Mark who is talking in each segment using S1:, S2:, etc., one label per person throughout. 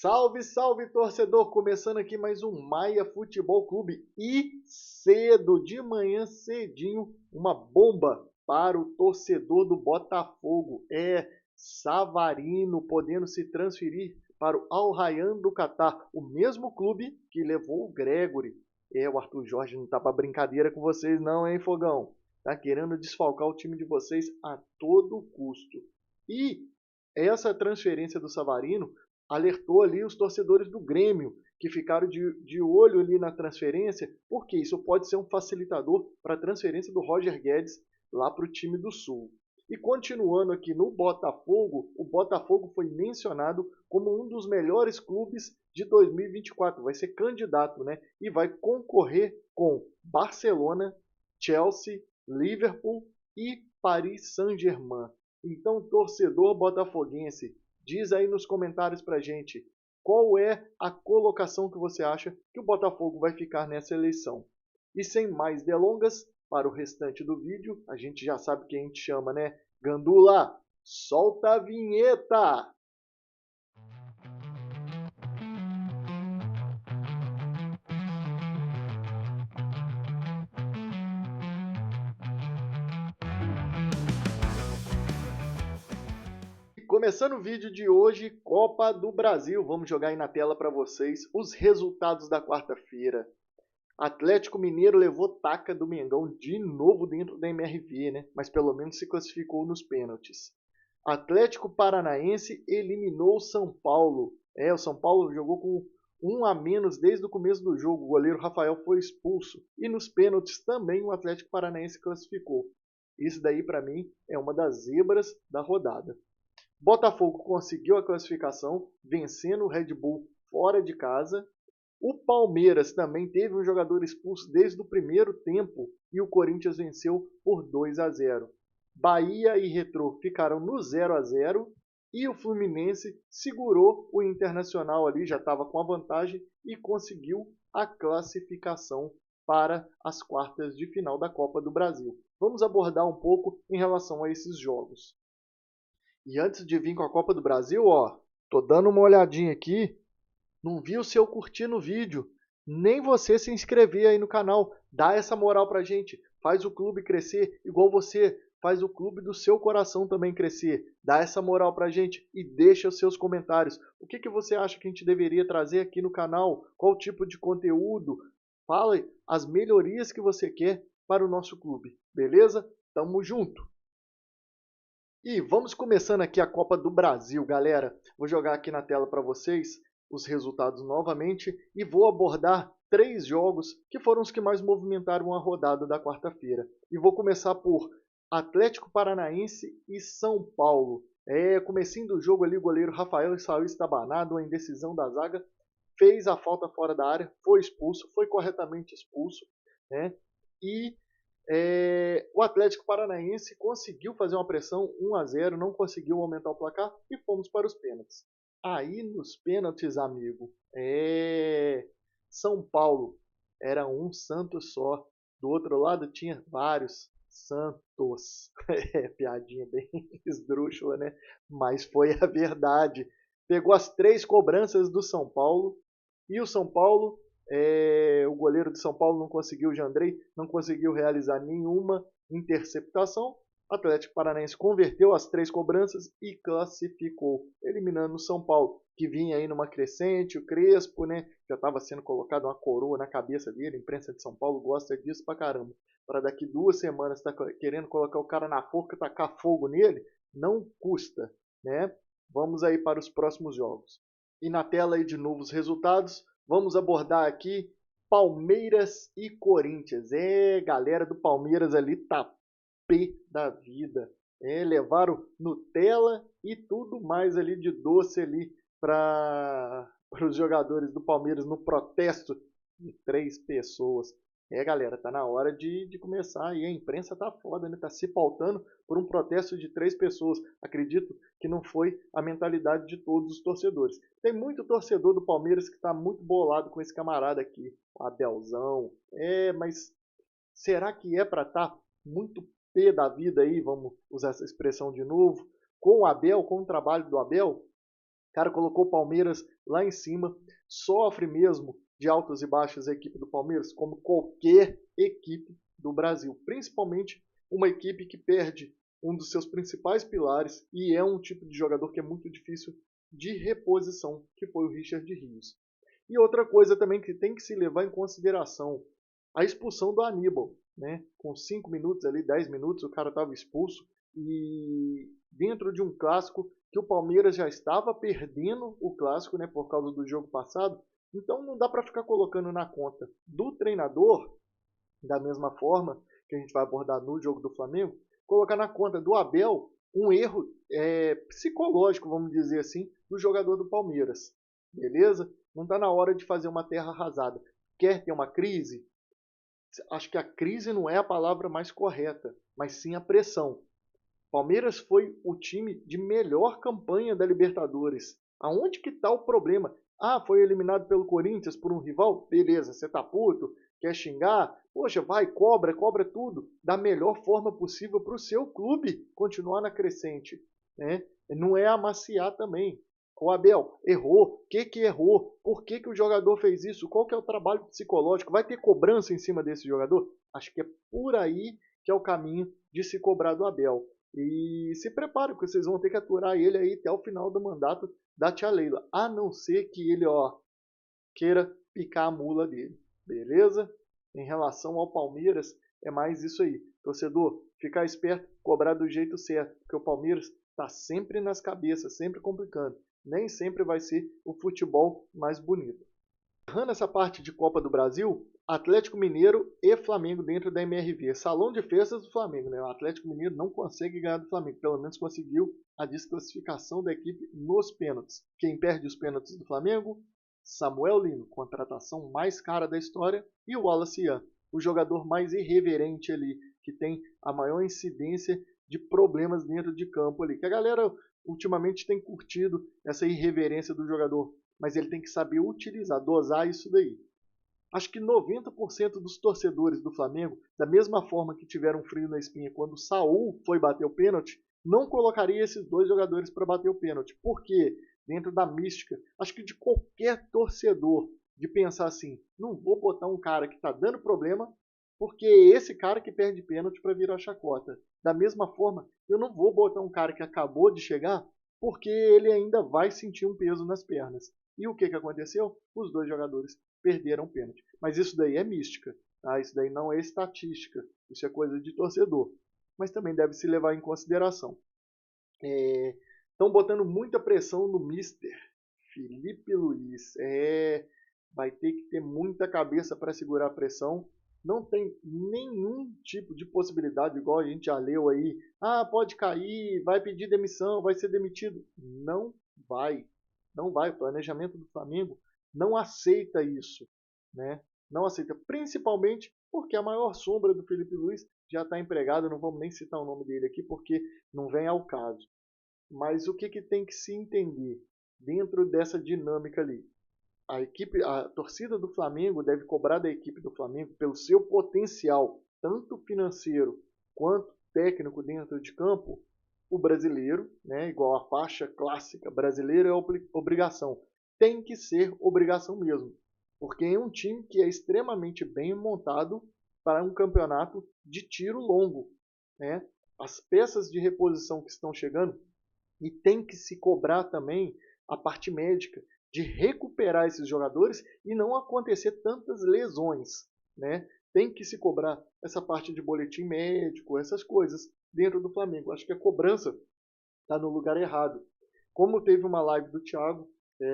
S1: Salve, salve, torcedor! Começando aqui mais um Maia Futebol Clube e cedo, de manhã cedinho, uma bomba para o torcedor do Botafogo. Savarino podendo se transferir para o Al Rayyan do Catar, o mesmo clube que levou o Gregory. O Arthur Jorge não tá para brincadeira com vocês não, hein, Fogão? Tá querendo desfalcar o time de vocês a todo custo. E essa transferência do Savarino alertou ali os torcedores do Grêmio, que ficaram de olho ali na transferência, porque isso pode ser um facilitador para a transferência do Roger Guedes lá para o time do Sul. E continuando aqui no Botafogo, o Botafogo foi mencionado como um dos melhores clubes de 2024. Vai ser candidato, né? E vai concorrer com Barcelona, Chelsea, Liverpool e Paris Saint-Germain. Então, torcedor botafoguense, diz aí nos comentários pra gente qual é a colocação que você acha que o Botafogo vai ficar nessa eleição. E sem mais delongas, para o restante do vídeo, a gente já sabe quem a gente chama, né? Gandula, solta a vinheta! Começando o vídeo de hoje, Copa do Brasil. Vamos jogar aí na tela para vocês os resultados da quarta-feira. Atlético Mineiro levou taca do Mengão de novo dentro da MRV, né? Mas pelo menos se classificou nos pênaltis. Atlético Paranaense eliminou o São Paulo. O São Paulo jogou com um a menos desde o começo do jogo. O goleiro Rafael foi expulso. E nos pênaltis também o Atlético Paranaense classificou. Isso daí para mim é uma das zebras da rodada. Botafogo conseguiu a classificação, vencendo o Red Bull fora de casa. O Palmeiras também teve um jogador expulso desde o primeiro tempo e o Corinthians venceu por 2-0. Bahia e Retrô ficaram no 0-0 e o Fluminense segurou o Internacional ali, já estava com a vantagem e conseguiu a classificação para as quartas de final da Copa do Brasil. Vamos abordar um pouco em relação a esses jogos. E antes de vir com a Copa do Brasil, tô dando uma olhadinha aqui, não vi o seu curtir no vídeo, nem você se inscrever aí no canal, dá essa moral pra gente, faz o clube crescer igual você, faz o clube do seu coração também crescer, dá essa moral pra gente e deixa os seus comentários. O que você acha que a gente deveria trazer aqui no canal? Qual tipo de conteúdo? Fala as melhorias que você quer para o nosso clube, beleza? Tamo junto! E vamos começando aqui a Copa do Brasil, galera. Vou jogar aqui na tela para vocês os resultados novamente e vou abordar 3 jogos que foram os que mais movimentaram a rodada da quarta-feira. E vou começar por Atlético Paranaense e São Paulo. Comecinho do jogo ali, o goleiro Rafael saiu estabanado, a indecisão da zaga, fez a falta fora da área, foi expulso, foi corretamente expulso, né? E o Atlético Paranaense conseguiu fazer uma pressão 1-0, não conseguiu aumentar o placar e fomos para os pênaltis. Aí nos pênaltis, amigo, São Paulo era um Santos só. Do outro lado tinha vários Santos. Piadinha bem esdrúxula, né? Mas foi a verdade. Pegou as 3 cobranças do São Paulo e o São Paulo o goleiro de São Paulo não conseguiu, o Jandrei, não conseguiu realizar nenhuma interceptação. O Atlético Paranaense converteu as 3 cobranças e classificou, eliminando o São Paulo, que vinha aí numa crescente, o Crespo, né? Já estava sendo colocado uma coroa na cabeça dele, a imprensa de São Paulo gosta disso pra caramba. Para daqui 2 semanas tá querendo colocar o cara na forca, tacar fogo nele, não custa, né? Vamos aí para os próximos jogos. E na tela aí de novo os resultados. Vamos abordar aqui Palmeiras e Corinthians. Galera do Palmeiras ali tá pé da vida. Levaram Nutella e tudo mais ali de doce ali para os jogadores do Palmeiras no protesto de 3 pessoas. Galera, tá na hora de começar e a imprensa tá foda, né? Tá se pautando por um protesto de 3 pessoas. Acredito que não foi a mentalidade de todos os torcedores. Tem muito torcedor do Palmeiras que tá muito bolado com esse camarada aqui, o Abelzão. Mas será que é para estar muito pé da vida aí, vamos usar essa expressão de novo, com o Abel, com o trabalho do Abel? cara colocou o Palmeiras lá em cima, sofre mesmo de altas e baixas a equipe do Palmeiras, como qualquer equipe do Brasil, principalmente uma equipe que perde um dos seus principais pilares e é um tipo de jogador que é muito difícil de reposição, que foi o Richard Rios. E outra coisa também que tem que se levar em consideração, a expulsão do Aníbal, né? Com 5 minutos ali, 10 minutos, o cara estava expulso e dentro de um clássico que o Palmeiras já estava perdendo o clássico, né, por causa do jogo passado, então não dá para ficar colocando na conta do treinador, da mesma forma que a gente vai abordar no jogo do Flamengo, colocar na conta do Abel um erro psicológico, vamos dizer assim, do jogador do Palmeiras. Beleza? Não está na hora de fazer uma terra arrasada. Quer ter uma crise? Acho que a crise não é a palavra mais correta, mas sim a pressão. Palmeiras foi o time de melhor campanha da Libertadores. Aonde que está o problema? Ah, foi eliminado pelo Corinthians por um rival? Beleza, você tá puto, quer xingar? Poxa, vai, cobra, cobra tudo da melhor forma possível para o seu clube continuar na crescente. Né? Não é amaciar também. O Abel errou, o que errou? Por que o jogador fez isso? Qual que é o trabalho psicológico? Vai ter cobrança em cima desse jogador? Acho que é por aí que é o caminho de se cobrar do Abel. E se prepare, porque vocês vão ter que aturar ele aí até o final do mandato da tia Leila. A não ser que ele, queira picar a mula dele. Beleza? Em relação ao Palmeiras, é mais isso aí. Torcedor, ficar esperto, cobrar do jeito certo, porque o Palmeiras está sempre nas cabeças, sempre complicando. Nem sempre vai ser o futebol mais bonito. Errando essa parte de Copa do Brasil, Atlético Mineiro e Flamengo dentro da MRV. Salão de festas do Flamengo, né? O Atlético Mineiro não consegue ganhar do Flamengo, pelo menos conseguiu a desclassificação da equipe nos pênaltis. Quem perde os pênaltis do Flamengo? Samuel Lino, contratação mais cara da história, e o Wallace Ian, o jogador mais irreverente ali, que tem a maior incidência de problemas dentro de campo ali. Que a galera ultimamente tem curtido essa irreverência do jogador, mas ele tem que saber utilizar, dosar isso daí. Acho que 90% dos torcedores do Flamengo, da mesma forma que tiveram frio na espinha quando o Saul foi bater o pênalti, não colocaria esses dois jogadores para bater o pênalti. Por quê? Dentro da mística, acho que de qualquer torcedor, de pensar assim, não vou botar um cara que está dando problema, porque é esse cara que perde pênalti para virar chacota. Da mesma forma, eu não vou botar um cara que acabou de chegar, porque ele ainda vai sentir um peso nas pernas. E o que aconteceu? Os dois jogadores perderam o pênalti. Mas isso daí é mística, tá? Isso daí não é estatística, isso é coisa de torcedor. Mas também deve se levar em consideração. Estão botando muita pressão no Mister Felipe Luiz. Vai ter que ter muita cabeça para segurar a pressão. Não tem nenhum tipo de possibilidade, igual a gente já leu aí. Ah, pode cair, vai pedir demissão, vai ser demitido. Não vai. Não vai. O planejamento do Flamengo não aceita isso. Né? Não aceita. Principalmente porque a maior sombra do Felipe Luiz já está empregada. Não vamos nem citar o nome dele aqui porque não vem ao caso. Mas o que tem que se entender dentro dessa dinâmica ali? A torcida do Flamengo deve cobrar da equipe do Flamengo pelo seu potencial, tanto financeiro quanto técnico dentro de campo, o brasileiro, né, igual a faixa clássica, brasileiro é obrigação. Tem que ser obrigação mesmo, porque é um time que é extremamente bem montado para um campeonato de tiro longo. Né? As peças de reposição que estão chegando, e tem que se cobrar também a parte médica, de recuperar esses jogadores e não acontecer tantas lesões, né? Tem que se cobrar essa parte de boletim médico, essas coisas dentro do Flamengo. Acho que a cobrança está no lugar errado. Como teve uma live do Thiago,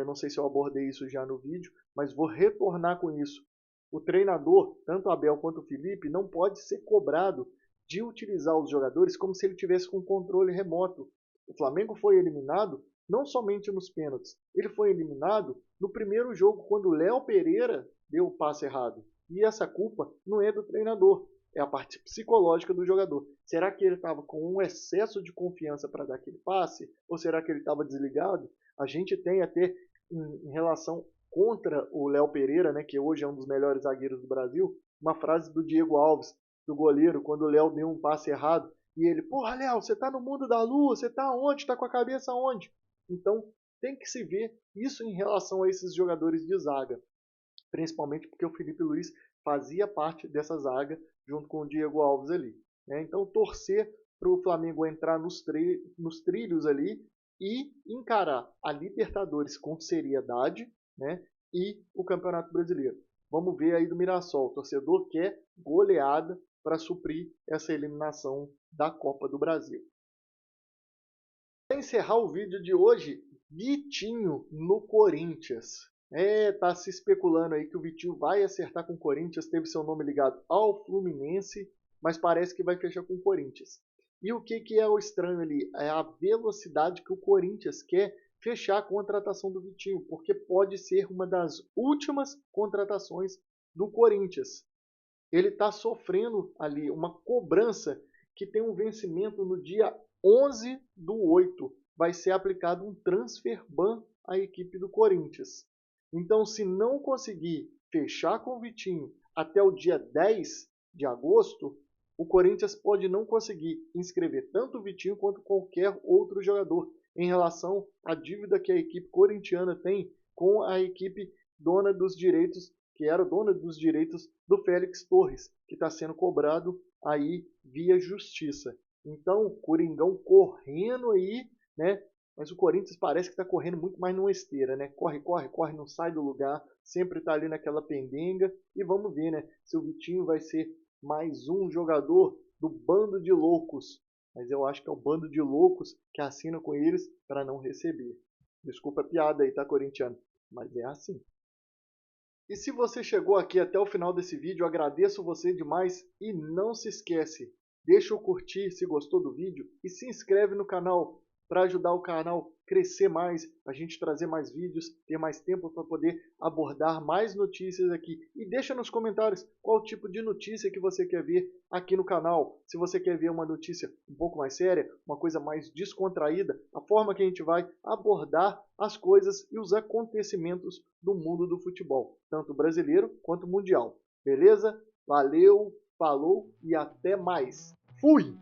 S1: não sei se eu abordei isso já no vídeo, mas vou retornar com isso. O treinador, tanto Abel quanto o Felipe, não pode ser cobrado de utilizar os jogadores como se ele tivesse com controle remoto. O Flamengo foi eliminado não somente nos pênaltis, ele foi eliminado no primeiro jogo quando o Léo Pereira deu o passe errado. E essa culpa não é do treinador, é a parte psicológica do jogador. Será que ele estava com um excesso de confiança para dar aquele passe? Ou será que ele estava desligado? A gente tem até em relação contra o Léo Pereira, né, que hoje é um dos melhores zagueiros do Brasil, uma frase do Diego Alves, do goleiro, quando o Léo deu um passe errado, e ele, porra, Léo, você tá no mundo da lua, você tá onde? Tá com a cabeça onde? Então, tem que se ver isso em relação a esses jogadores de zaga, principalmente porque o Felipe Luiz fazia parte dessa zaga junto com o Diego Alves ali, né? Então torcer para o Flamengo entrar nos trilhos ali e encarar a Libertadores com seriedade, né? E o Campeonato Brasileiro. Vamos ver aí do Mirassol. O torcedor quer goleada para suprir essa eliminação da Copa do Brasil. Para encerrar o vídeo de hoje, Vitinho no Corinthians. Tá se especulando aí que o Vitinho vai acertar com o Corinthians, teve seu nome ligado ao Fluminense, mas parece que vai fechar com o Corinthians. E o que é o estranho ali? É a velocidade que o Corinthians quer fechar a contratação do Vitinho, porque pode ser uma das últimas contratações do Corinthians. Ele está sofrendo ali uma cobrança que tem um vencimento no dia 11/8. Vai ser aplicado um transfer ban à equipe do Corinthians. Então, se não conseguir fechar com o Vitinho até o dia 10 de agosto, o Corinthians pode não conseguir inscrever tanto o Vitinho quanto qualquer outro jogador em relação à dívida que a equipe corintiana tem com a equipe dona dos direitos, que era dona dos direitos do Félix Torres, que está sendo cobrado aí via justiça. Então, Coringão correndo aí, né? Mas o Corinthians parece que está correndo muito mais numa esteira, né? Corre, corre, corre, não sai do lugar, sempre está ali naquela pendenga. E vamos ver, né? Se o Vitinho vai ser mais um jogador do bando de loucos. Mas eu acho que é o bando de loucos que assina com eles para não receber. Desculpa a piada aí, tá, corintiano? Mas é assim. E se você chegou aqui até o final desse vídeo, eu agradeço você demais e não se esquece, deixa o curtir se gostou do vídeo e se inscreve no canal para ajudar o canal a crescer mais, a gente trazer mais vídeos, ter mais tempo para poder abordar mais notícias aqui. E deixa nos comentários qual tipo de notícia que você quer ver aqui no canal. Se você quer ver uma notícia um pouco mais séria, uma coisa mais descontraída, a forma que a gente vai abordar as coisas e os acontecimentos do mundo do futebol, tanto brasileiro quanto mundial. Beleza? Valeu, falou e até mais. Fui!